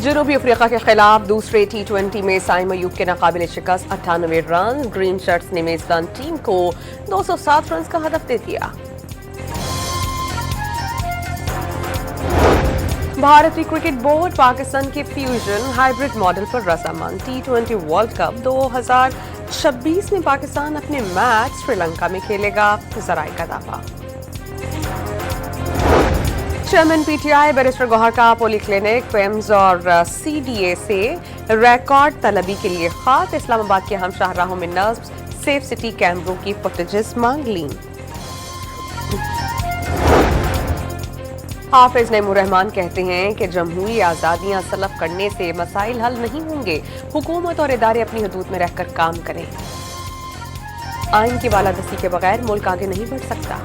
جنوبی افریقہ کے خلاف دوسرے T20 میں سائم ایوب کے ناقابل شکست 98 رن، گرین شرٹس نے میزبان ٹیم کو 207 رنز کا ہدف دے دیا۔ بھارتی کرکٹ بورڈ پاکستان کے فیوژن ہائیبرڈ ماڈل پر رضامند۔ T20 ورلڈ کپ 2026 میں پاکستان اپنے میچ سری لنکا میں کھیلے گا، ذرائع کا دعویٰ۔ Chairman P T I barrister Gohar کا پولی کلینک، پیمز اور CDA سے ریکارڈ طلبی کے لیے خط، اسلام آباد کے اہم شاہراہوں میں نصب سیف سٹی کیمروں کی فوٹیجز مانگ لیں۔ حافظ نعیم الرحمان کہتے ہیں کہ جمہوری آزادیاں سلب کرنے سے مسائل حل نہیں ہوں گے، حکومت اور ادارے اپنی حدود میں رہ کر کام کریں۔ آئین کی بالادستی کے بغیر ملک آگے نہیں بڑھ سکتا۔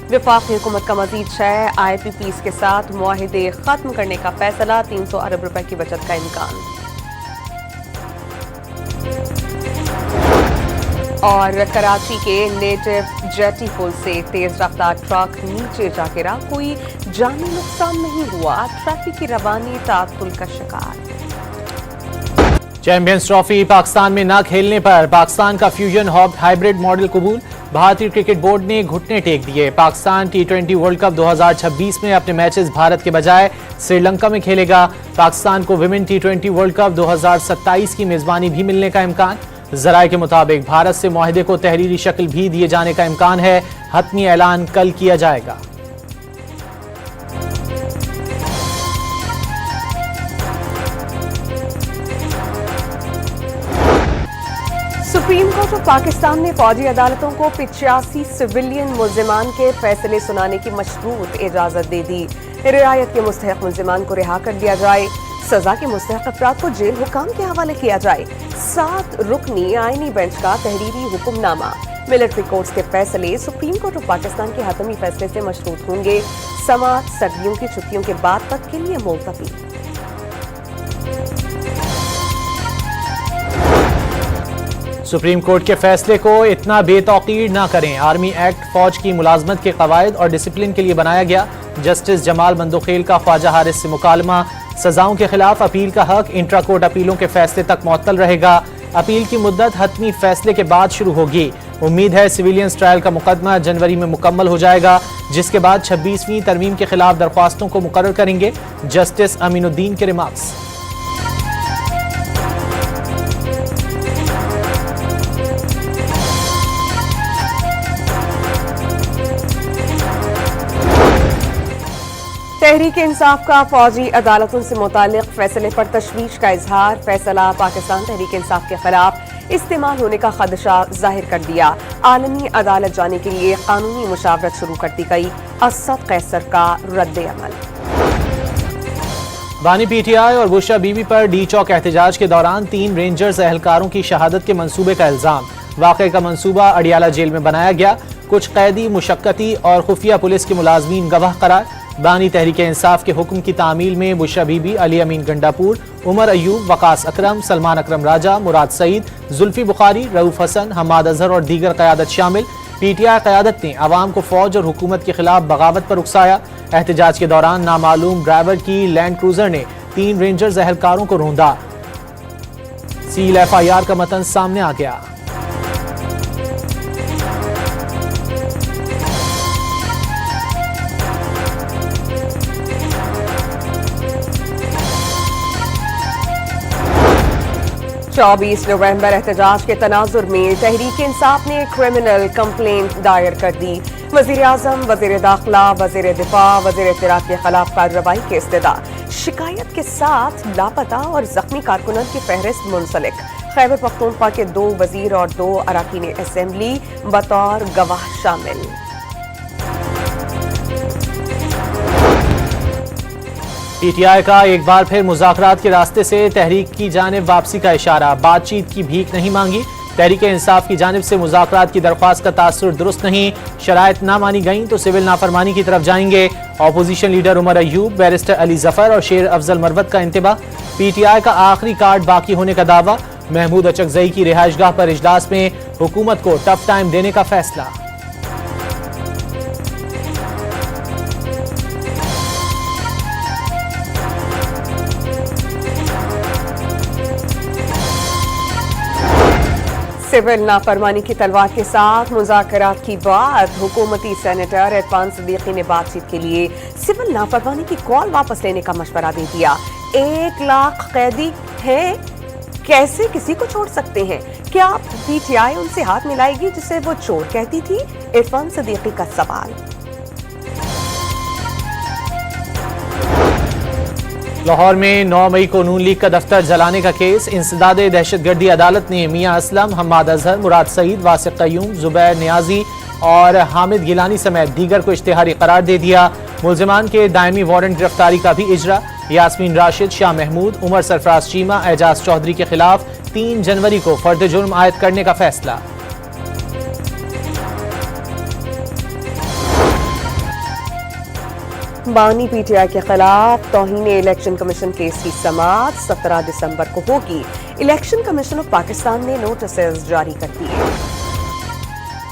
وفاقی حکومت کا مزید 6 IPPs کے ساتھ معاہدے ختم کرنے کا فیصلہ، 300 ارب روپے کی بچت کا امکان۔ اور کراچی کے نیٹو جیٹی پل سے تیز رفتار ٹرک نیچے جا گرا، کوئی جانی نقصان نہیں ہوا، ٹریفک کی روانی تعطل کا شکار۔ چیمپئنز ٹرافی پاکستان میں نہ کھیلنے پر پاکستان کا فیوژن ہائیبرڈ ماڈل قبول، بھارتی کرکٹ بورڈ نے گھٹنے ٹیک دیے۔ پاکستان T20 ورلڈ کپ 2026 میں اپنے میچز بھارت کے بجائے سری لنکا میں کھیلے گا۔ پاکستان کو ویمن T20 ورلڈ کپ 2027 کی میزبانی بھی ملنے کا امکان۔ ذرائع کے مطابق بھارت سے معاہدے کو تحریری شکل بھی دیے جانے کا امکان ہے، حتمی اعلان کل کیا جائے گا۔ سپریم کورٹ آف پاکستان نے فوجی عدالتوں کو 85 سویلین ملزمان کے فیصلے سنانے کی مشروط اجازت دے دی۔ رعایت کے مستحق ملزمان کو رہا کر دیا جائے، سزا کے مستحق افراد کو جیل حکام کے حوالے کیا جائے۔ 7 رکنی آئینی بینچ کا تحریری حکم نامہ، ملٹری کورٹس کے فیصلے سپریم کورٹ آف پاکستان کے حتمی فیصلے سے مشروط ہوں گے۔ سماعت سردیوں کی چھٹیوں کے بعد تک کے لیے ملتوی۔ سپریم کورٹ کے فیصلے کو اتنا بے توقیر نہ کریں، آرمی ایکٹ فوج کی ملازمت کے قواعد اور ڈسپلن کے لیے بنایا گیا۔ جسٹس جمال بندوخیل کا خواجہ حارث سے مکالمہ، سزاؤں کے خلاف اپیل کا حق انٹرا کورٹ اپیلوں کے فیصلے تک معطل رہے گا۔ اپیل کی مدت حتمی فیصلے کے بعد شروع ہوگی۔ امید ہے سویلینز ٹرائل کا مقدمہ جنوری میں مکمل ہو جائے گا، جس کے بعد 26ویں ترمیم کے خلاف درخواستوں کو مقرر کریں گے۔ جسٹس امین الدین کے ریمارکس۔ تحریک انصاف کا فوجی عدالتوں سے متعلق فیصلے پر تشویش کا اظہار، فیصلہ پاکستان تحریک انصاف کے خلاف استعمال ہونے کا خدشہ ظاہر کر دیا۔ عالمی عدالت جانے کے لیے قانونی مشاورت شروع کر دی گئی، اسد قیصر کا رد عمل۔ بانی PTI اور بشرا بی بی پر ڈی چوک احتجاج کے دوران 3 رینجرز اہلکاروں کی شہادت کے منصوبے کا الزام، واقعے کا منصوبہ اڈیالہ جیل میں بنایا گیا، کچھ قیدی مشقتی اور خفیہ پولیس کے ملازمین گواہ قرار۔ بانی تحریک انصاف کے حکم کی تعمیل میں بشرا بی بی، علی امین گنڈاپور، عمر ایوب، وقاص اکرم، سلمان اکرم راجہ، مراد سعید، زلفی بخاری، رؤوف حسن، حماد اظہر اور دیگر قیادت شامل۔ PTI قیادت نے عوام کو فوج اور حکومت کے خلاف بغاوت پر اکسایا۔ احتجاج کے دوران نامعلوم ڈرائیور کی لینڈ کروزر نے 3 رینجرز اہلکاروں کو روندا۔ سیل FIR کا متن سامنے آ گیا۔ چوبیس نومبر احتجاج کے تناظر میں تحریک انصاف نے کرمنل کمپلینٹ دائر کر دی۔ وزیر اعظم، وزیر داخلہ، وزیر دفاع، وزیر اطلاعات کے خلاف کارروائی کی استدعا، شکایت کے ساتھ لاپتہ اور زخمی کارکنان کی فہرست منسلک۔ خیبر پختونخوا کے 2 وزیر اور 2 اراکین اسمبلی بطور گواہ شامل۔ PTI کا ایک بار پھر مذاکرات کے راستے سے تحریک کی جانب واپسی کا اشارہ، بات چیت کی بھیک نہیں مانگی۔ تحریک انصاف کی جانب سے مذاکرات کی درخواست کا تاثر درست نہیں، شرائط نہ مانی گئیں تو سول نافرمانی کی طرف جائیں گے۔ Opposition leader Omar Ayub, barrister Ali Zafar اور شیر افضل مروت کا انتباہ۔ PTI کا آخری کارڈ باقی ہونے کا دعویٰ، محمود اچکزئی کی رہائش گاہ پر اجلاس میں حکومت کو ٹف ٹائم دینے کا فیصلہ۔ सिविल नाफरमानी की तलवार के साथ मुज़ाकरात की बात। हुकूमती सेनेटर इरफान सिद्दीकी ने बातचीत के लिए सिविल नाफरमानी की कॉल वापस लेने का मशवरा दे दिया। 1 लाख कैदी हैं, कैसे किसी को छोड़ सकते हैं? क्या पीटीआई उनसे हाथ मिलाएगी जिसे वो चोर कहती थी? इरफान सिद्दीकी का सवाल। लाहौर में 9 मई को नून लीग का दफ्तर जलाने का केस। इंसदादे दहशतगर्दी अदालत ने मियां असलम, हम्माद अजहर, मुराद सईद, वासिक कयूम, जुबैर नियाजी और हामिद गिलानी समेत दीगर को इश्तिहारी करार दे दिया। मुल्जिमान के दायमी वारंट गिरफ्तारी का भी इजरा। यास्मीन राशिद, शाह महमूद, उमर सरफराज चीमा, एजाज चौधरी के खिलाफ 3 जनवरी को फर्द जुर्म आयद करने का फैसला। बानी पीटीआई के खिलाफ तौहीन इलेक्शन कमीशन केस की समाअत 17 दिसंबर को होगी। इलेक्शन कमीशन ऑफ पाकिस्तान ने नोटिस जारी कर दिए।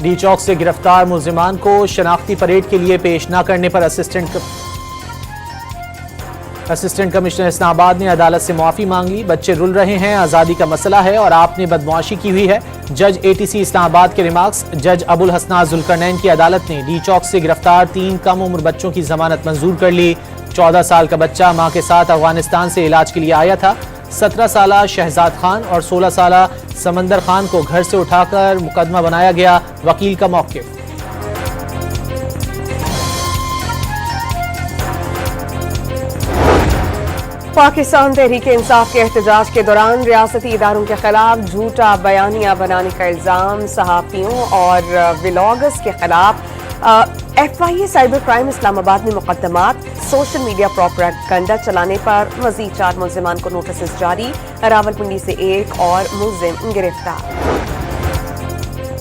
डी चौक से गिरफ्तार मुल्जिमान को शनाख्ती परेड के लिए पेश न करने पर असिस्टेंट कमिश्नर इस्लामाबाद ने अदालत से माफी मांग ली। बच्चे रुल रहे हैं, आज़ादी का मसला है और आपने बदमाशी की हुई है। जज एटीसी इस्लामाबाद के रिमार्क्स। जज अबुल हसनात जुल्करनैन की अदालत ने डी चौक से गिरफ्तार 3 कम उम्र बच्चों की जमानत मंजूर कर ली। 14 साल का बच्चा मां के साथ अफगानिस्तान से इलाज के लिए आया था। 17 साला शहजाद खान और 16 साला समंदर खान को घर से उठाकर मुकदमा बनाया गया। वकील का मौक़िफ़। पाकिस्तान तहरीक इंसाफ के एहतजाज के दौरान रियासती इदारों के खिलाफ झूठा बयानिया बनाने का इल्जाम। सहाफ़ियों और व्लॉगर्स के खिलाफ FIA साइबर क्राइम इस्लामाबाद में मुकदमात। सोशल मीडिया प्रोपेगेंडा चलाने पर मजीद 4 मुल्जिमान को नोटिस जारी। रावलपिंडी से 1 और मुल्जिम गिरफ्तार।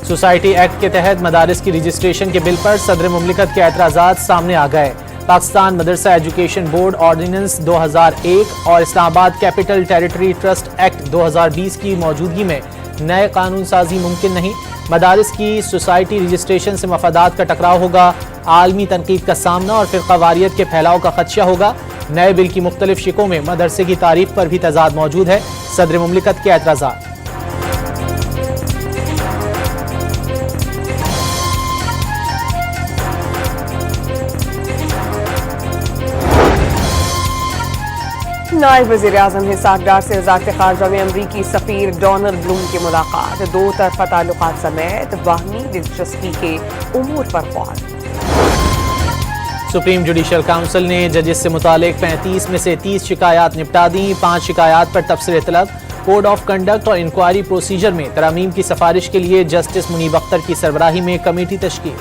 सोसाइटी एक्ट के तहत मदारिस की रजिस्ट्रेशन के बिल पर सदर मुमलिकत के एतराज़ात सामने आ गए। पाकिस्तान मदरसा एजुकेशन बोर्ड ऑर्डिनेंस 2001 और Islamabad capital territory trust act 2020 की मौजूदगी में नए कानून साजी मुमकिन नहीं। मदारिस की सोसाइटी रजिस्ट्रेशन से मफादात का टकराव होगा। आलमी तनकीद का सामना और फिरकावारियत के फैलाव का खदशा होगा। नए बिल की मुख्तलिफ शिकों में मदरसे की तारीफ पर भी तजाद मौजूद है। सदर मुमलिकत के एतराज़ात। नायब वज़ीर-ए-आज़म हिसाक डार से वज़ारत ख़ारजा में अमरीकी सफ़ीर डोनाल्ड ब्लूम की मुलाकात। 2 तरफ़ा ताल्लुकात समेत बाहमी दिलचस्पी के उमूर पर ग़ौर। सुप्रीम जुडिशल काउंसिल ने जजेस से मुतालिक 35 में से 30 शिकायत निपटा दी। 5 शिकायत पर तबसरे तलब। कोड ऑफ कंडक्ट और इंक्वायरी प्रोसीजर में तरमीम की सिफारिश के लिए जस्टिस मुनीब अख्तर की सरबराही में कमेटी तश्कील।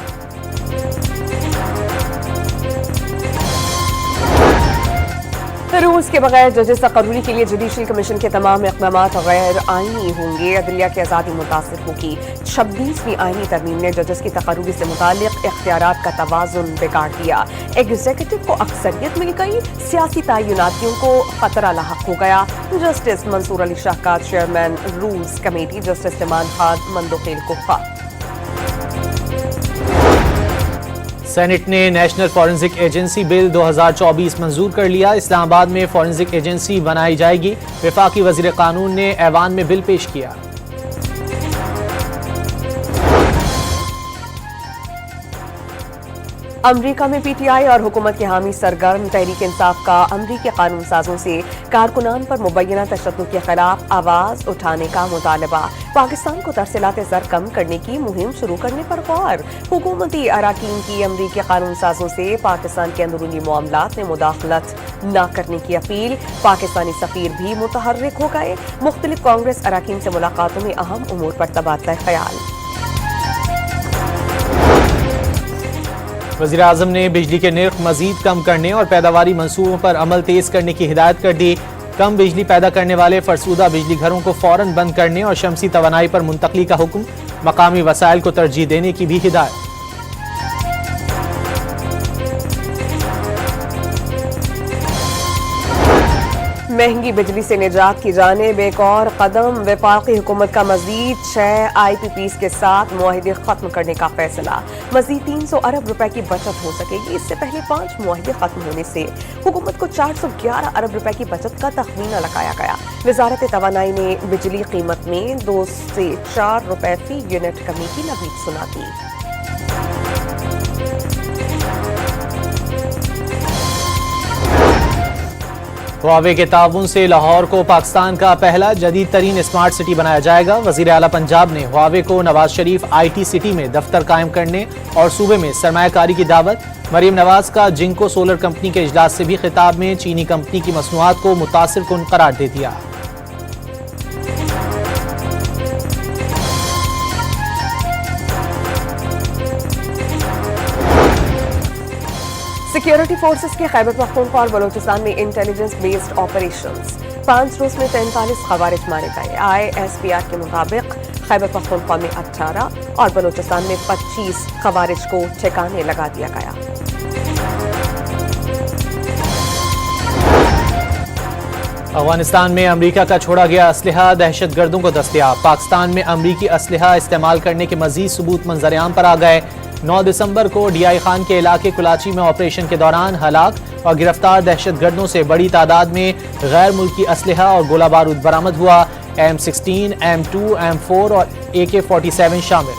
रूल्स के बगैर जजेस तकर्री के लिए जुडिशल कमीशन के तमाम इक़दाम गैर आईनी होंगे। अदलिया की आज़ादी मुतासर होगी। 26वीं आईनी तरमीम ने जजेस की तकर्री से मुतालिक इख्तियारात का तवाज़ुन बिगाड़ दिया। एग्जीक्यूटिव को अक्सरियत मिल गई, सियासी तयनातियों को खतरा लाहक हो गया। जस्टिस मंसूर अली शाहकात chairman rules committee, justice Jamal Khan Mandokhail को खत। सेनेट ने नेशनल फॉरेंसिक एजेंसी बिल 2024 मंजूर कर लिया। इस्लामाबाद में फॉरेंसिक एजेंसी बनाई जाएगी। वफाकी वज़ीर कानून ने ऐवान में बिल पेश किया। अमरीका में पीटीआई और हुकूमत के हामी सरगर्म। तहरीक इंसाफ का अमरीकी कानून साजों से कारकुनान पर मुबैना तशद्दुद के खिलाफ आवाज उठाने का मुतालबा। पाकिस्तान को तरसिलात ज़र कम करने की मुहिम शुरू करने पर गौर। हुकूमती अराकीन की अमरीकी कानून साजों से पाकिस्तान के अंदरूनी मामलात में मुदाखलत न करने की अपील। पाकिस्तानी सफीर भी मुतहर्रिक हो गए। मुख्तलिफ कांग्रेस अराकीन से मुलाकातों में अहम उमूर पर तबादला ख्याल। वज़ीर आज़म ने बिजली के निर्ख मजीद कम करने और पैदावारी मंसूबों पर अमल तेज करने की हिदायत कर दी। कम बिजली पैदा करने वाले फरसूदा बिजली घरों को फौरन बंद करने और शमसी तवानाई पर मुंतकली का हुक्म। मकामी वसाइल को तरजीह देने की भी हिदायत। महंगी बिजली से निजात की जानिब एक और कदम। वफाकी हुकूमत का मजीद 6 IPPs के साथ मुआहिदे खत्म करने का फैसला। मजीद 300 अरब रुपए की बचत हो सकेगी। इससे पहले 5 मुआहिदे खत्म होने से हुकूमत को 411 अरब रुपए की बचत का तखमीना लगाया गया। वजारत तवानाई ने बिजली कीमत में 2 से 4 रुपए फी यूनिट कमी की नवीद सुना दी। हुआवे के ताउन से लाहौर को पाकिस्तान का पहला जदीद तरीन स्मार्ट सिटी बनाया जाएगा। वजीर आला पंजाब ने हुआवे को नवाज शरीफ IT सिटी में दफ्तर कायम करने और सूबे में सरमायाकारी की दावत। मरीम नवाज का जिंको सोलर कंपनी के इजलास से भी खिताब में चीनी कंपनी की मसनूआत को मुतासिर कुन करार दे दिया। सिक्योरिटी फोर्सेस के खैबर पख्तूनख्वा और बलूचिस्तान में इंटेलिजेंस बेस्ड ऑपरेशंस। 5 रोज में 43 खवारिज मारे गए। ISPR के मुताबिक खैबर पख्तूनख्वा में 18 और बलूचिस्तान में 25 खवारिज को ठिकाने लगा दिया गया। अफगानिस्तान में अमरीका का छोड़ा गया असलहा दहशत गर्दों को दस्तयाब। पाकिस्तान में अमरीकी असलहा इस्तेमाल करने के मजीद सबूत मंजर-ए-आम पर आ गए। 9 दिसंबर को DI खान के इलाके कुलाची में ऑपरेशन के दौरान हलाक और गिरफ्तार दहशत गर्दों से बड़ी तादाद में गैर मुल्की असलहा और गोला बारूद बरामद हुआ। M16, M2, M4 और AK-47 शामिल।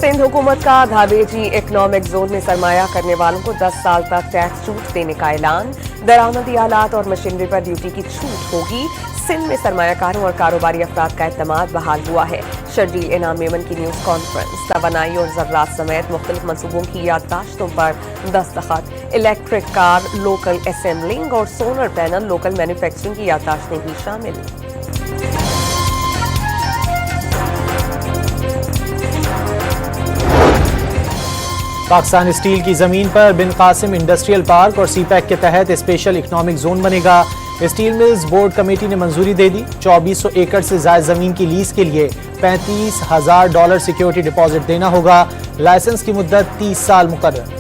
सिंध हुकूमत का धाबेजी इकनॉमिक जोन में सरमाया करने वालों को 10 साल तक टैक्स छूट देने का ऐलान। दरामदी आलात और मशीनरी पर ड्यूटी की छूट होगी। सिंध में सरमायाकारों और कारोबारी अफराद का एतमाद बहाल हुआ है। शर्जील इनाम मेमन की न्यूज़ कॉन्फ्रेंस। तवानाई और ज़र्रात समेत मुख्तलिफ मनसूबों की याददाश्तों पर दस्तखत। इलेक्ट्रिक कार लोकल असेंबलिंग और सोलर पैनल लोकल मैन्युफैक्चरिंग की याददाश्तें भी शामिल। पाकिस्तान स्टील की जमीन पर बिन कासिम इंडस्ट्रियल पार्क और CPEC के तहत स्पेशल इकोनॉमिक जोन बनेगा। स्टील मिल्स बोर्ड कमेटी ने मंजूरी दे दी। 2400 एकड़ से ज्यादा जमीन की लीज के लिए $35,000 सिक्योरिटी डिपॉजिट देना होगा। लाइसेंस की मुद्दत 30 साल मुकर्रर।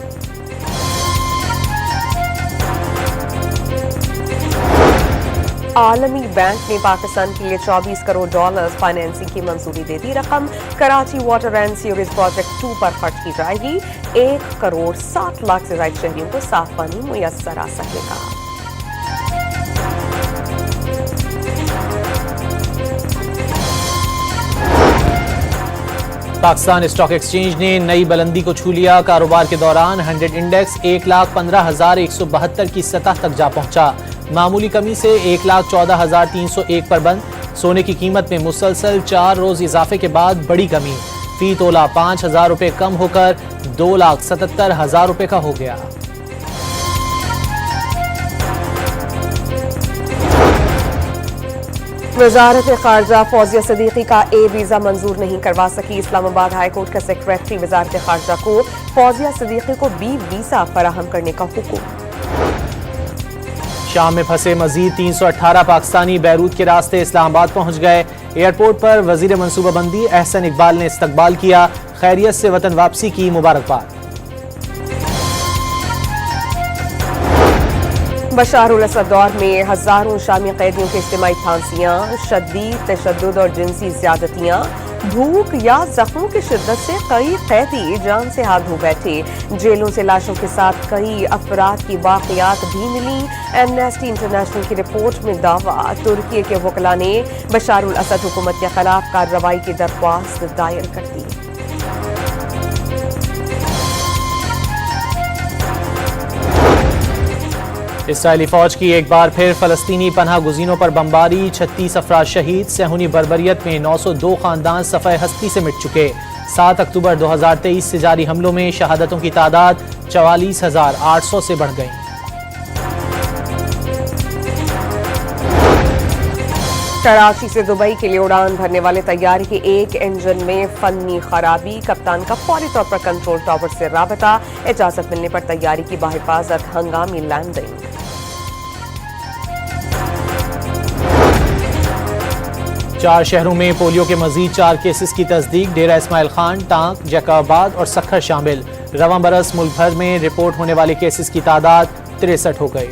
आलमी बैंक ने पाकिस्तान के लिए $24 करोड़ फाइनेंसिंग की मंजूरी दे दी। रकम Karachi water and sewerage project 2 पर खर्च की जाएगी। 1 करोड़ 60 लाख से ज्यादा शहरियों को साफ पानी मुयस्सर आ सकेगा। पाकिस्तान स्टॉक एक्सचेंज ने नई बुलंदी को छू लिया। कारोबार के दौरान 100 इंडेक्स 1,15,172 की सतह तक जा पहुंचा। मामूली कमी से 1,14,301 पर बंद। सोने की कीमत में मुसलसल 4 रोज इजाफे के बाद बड़ी कमी। फी तोला 5,000 रुपए कम होकर 2,77,000 रुपए का हो गया। वजारत खारजा फौजिया सदीकी का A वीजा मंजूर नहीं करवा सकी। इस्लामाबाद हाई कोर्ट का सेक्रेटरी वजारत खारजा को फौजिया सदीकी को B वीजा फराहम करने का हुक्म। शाम में फंसे मजीद 318 पाकिस्तानी बैरूत के रास्ते इस्लामाबाद पहुंच गए। एयरपोर्ट पर वजीर मनसूबाबंदी अहसन इकबाल ने इस्तकबाल किया। खैरियत से वतन वापसी की मुबारकबाद। बशारुल असद दौर में हजारों शामी कैदियों की इज्तिमाई फांसियां, शदीद तशद्दुद और जिनसी ज्यादतियां, भूख या जख्मों की शिद्दत से कई कैदी जान से हाथ धो बैठे। जेलों से लाशों के साथ कई अफराद की बाकियात भी मिली। एमनेस्टी इंटरनेशनल की रिपोर्ट में दावा। तुर्की के वकला ने बशारुल असद हुकूमत के खिलाफ कार्रवाई की दरख्वास्त दायर कर दी। इसराइली फौज की एक बार फिर फलस्तीनी पनाह गुज़ीनों पर बमबारी। 36 अफराद शहीद। सेहूनी बर्बरियत में 902 खानदान सफ़े हस्ती से मिट चुके। 7 अक्टूबर 2023 से जारी हमलों में शहादतों की तादाद 44,800 से बढ़ गई। कराची से दुबई के लिए उड़ान भरने वाले तैयारी के एक इंजन में फनी खराबी। कप्तान का फौरी तौर पर कंट्रोल टावर से राबता। इजाजत मिलने पर तैयारी की बाहिफाजत हंगामी लैंडिंग। 4 شہروں میں پولیو کے مزید 4 کیسز کی تصدیق، ڈیرہ اسماعیل خان، ٹانک، جیکاباد اور سکھر شامل۔ رواں برس ملک بھر میں رپورٹ ہونے والے کیسز کی تعداد 63 ہو گئی۔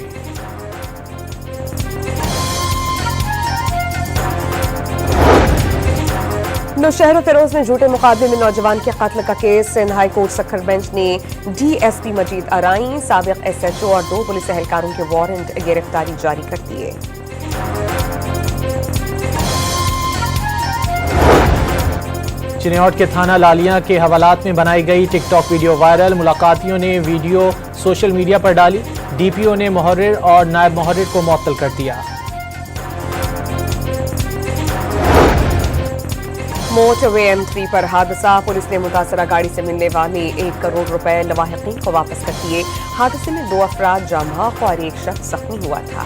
نوشہر و فیروز میں جھوٹے مقابلے میں نوجوان کے قتل کا case Sindh high court Sukkur bench نے ڈی ایس پی مجید ارائیں، سابق ایس ایچ او اور 2 پولیس اہلکاروں کے وارنٹ گرفتاری جاری کر دیے۔ چنیوٹ کے تھانہ لالیاں کے حوالات میں بنائی گئی ٹک ٹاک ویڈیو وائرل، ملاقاتیوں نے ویڈیو سوشل میڈیا پر ڈالی، ڈی پی او نے محرر اور نائب محرر کو معطل کر دیا۔ موٹر وے M3 پر حادثہ، پولیس نے متاثرہ گاڑی سے ملنے والے 1 کروڑ روپے لواحقین کو واپس کر دیے۔ حادثے میں 2 افراد جاں بحق اور 1 شخص زخمی ہوا تھا۔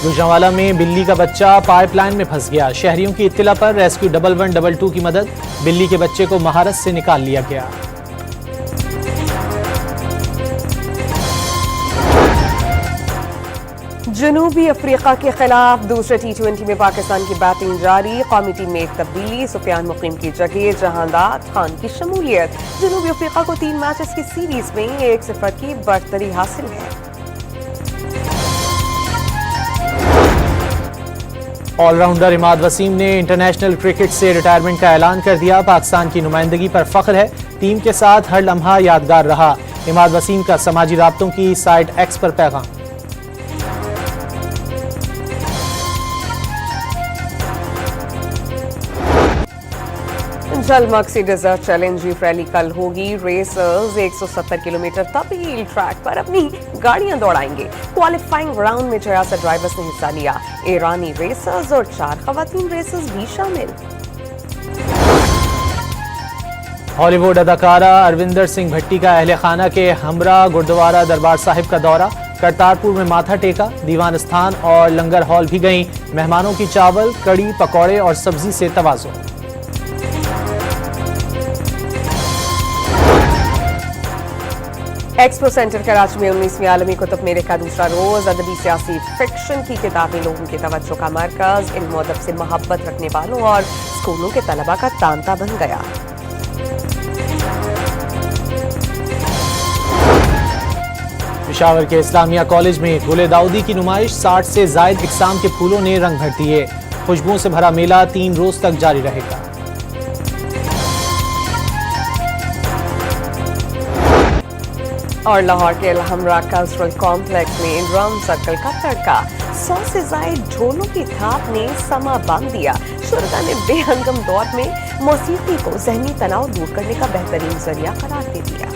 گوجرانوالہ میں بلی کا بچہ پائپ لائن میں پھنس گیا، شہریوں کی اطلاع پر ریسکیو 1122 کی مدد، بلی کے بچے کو مہارت سے نکال لیا گیا۔ جنوبی افریقہ کے خلاف دوسرے T20 میں پاکستان کی بیٹنگ جاری، قومی ٹیم میں ایک تبدیلی، سفیان مقیم کی جگہ جہانداد خان کی شمولیت۔ جنوبی افریقہ کو 3 میچز کی سیریز میں 1-0 کی برتری حاصل ہے۔ آل راؤنڈر عماد وسیم نے انٹرنیشنل کرکٹ سے ریٹائرمنٹ کا اعلان کر دیا، پاکستان کی نمائندگی پر فخر ہے، ٹیم کے ساتھ ہر لمحہ یادگار رہا۔ عماد وسیم کا سماجی رابطوں کی سائٹ ایکس پر پیغام۔ جل مکسی ڈیزرٹ چیلنج جیپ ریلی کل ہوگی، ریسرز 170 کلومیٹر طویل ٹریک پر اپنی گاڑیاں دوڑائیں گے۔ کوالیفائنگ راؤنڈ میں 66 ڈرائیورز نے حصہ لیا، ایرانی ریسرز اور 4 خواتین ریسرز بھی شامل۔ ہالی ووڈ اداکارہ اروندر سنگھ بھٹی کا اہل خانہ کے ہمراہ گردوارہ دربار صاحب کا دورہ، کرتارپور میں ماتھا ٹیکا، دیوان استھان اور لنگر ہال بھی گئیں، مہمانوں کی چاول، کڑی، پکوڑے اور سبزی سے توازن۔ ایکسپو سینٹر کراچی میں 19ویں عالمی کتب میلے کا دوسرا روز، ادبی سیاسی فکشن کی کتابیں لوگوں کی توجہ کا مرکز، علم و ادب سے محبت رکھنے والوں اور اسکولوں کے طلباء کا تانتا بن گیا۔ پشاور کے اسلامیہ کالج میں گل داؤدی کی نمائش، 60 سے زائد اقسام کے پھولوں نے رنگ بھر دیے، خوشبوؤں سے بھرا میلہ 3 روز تک جاری رہے گا۔ اور لاہور کے الحمرا کلچرل کمپلیکس میں ڈرم سرکل کا تڑکا، 100 سے زائد ڈھولوں کی تھاپ نے سما باندھ دیا۔ شرکا نے بے ہنگم دور میں موسیقی کو ذہنی تناؤ دور کرنے کا بہترین ذریعہ قرار دے دیا۔